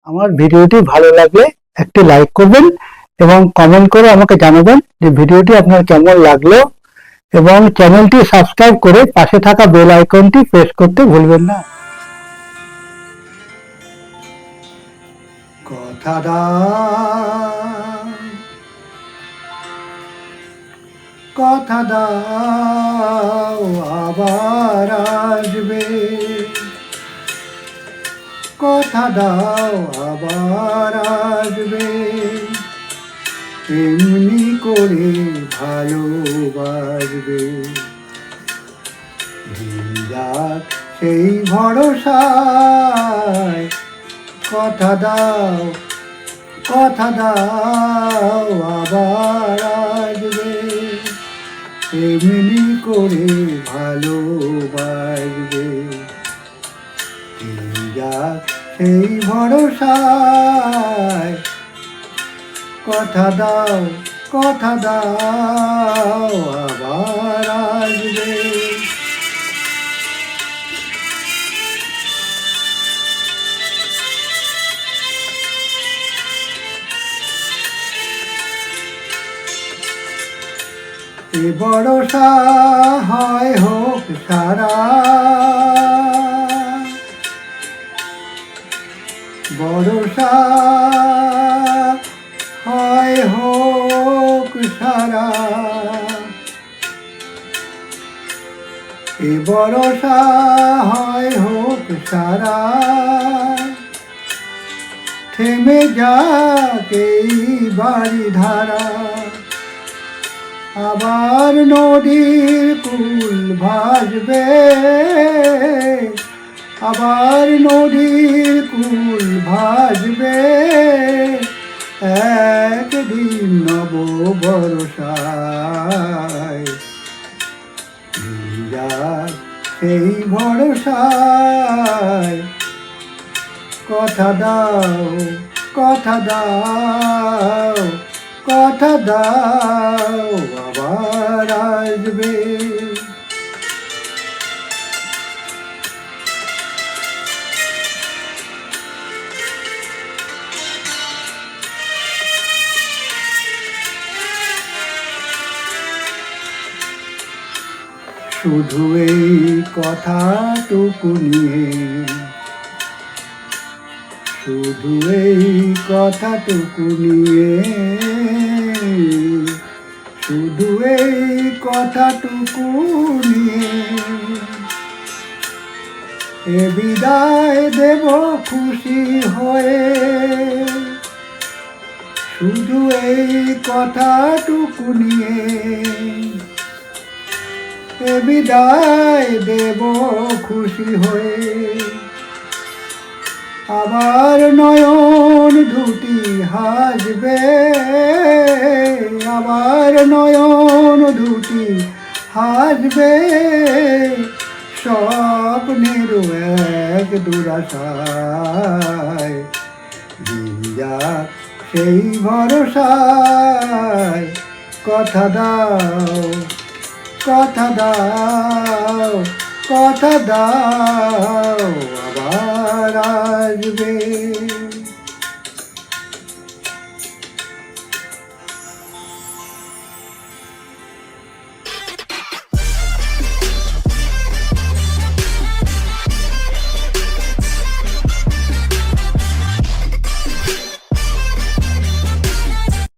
আমার ভিডিওটি ভালো লাগলে একটি লাইক করবেন এবং কমেন্ট করে আমাকে জানাবেন যে ভিডিওটি আপনার কেমন লাগলো, এবং চ্যানেলটি সাবস্ক্রাইব করে পাশে থাকা বেল আইকনটি প্রেস করতে ভুলবেন না। কথা দাও, কথা দাও আবার আসবে, কথা দাও আবার আসবে, এমনি করে ভালোবাসবে। যাক সেই ভরসায়, কথা দাও, কথা দাও আবার আসবে, এমনি করে ভালোবাসবে। যাক সেই ভরসায়, কথা দাও, কথা দাও আবার আসবে। এ ভরসা হয় হোক সারা, ভরসা হয় হোক সারা, এ ভরসা হয় হোক সারা, থেমে যাক এই বাড়ি ধারা, আবার নদীর কুল ভাসবে, আবার নদীর কুল ভাসবে, একদিন নব ভরসায়। সেই ভরসায়, কথা দাও, কথা দাও, কথা দাও আবার আসবে। শুধু এই কথাটুকু নিয়ে, শুধু এই কথাটুকু নিয়ে, শুধু এই কথাটুকু নিয়ে, এ বিদায় দেব খুশি হয়ে, শুধু এই কথাটুকু নিয়ে, এ বিদায় দেব খুশি হয়ে। আবার নয়ন দুটি হাসবে, আবার নয়ন দুটি হাসবে, স্বপ্নের এক দুরাশায়। যাক সেই ভরসায়, কথা দাও, কথা দাও, কথা দাও আবার আসবে।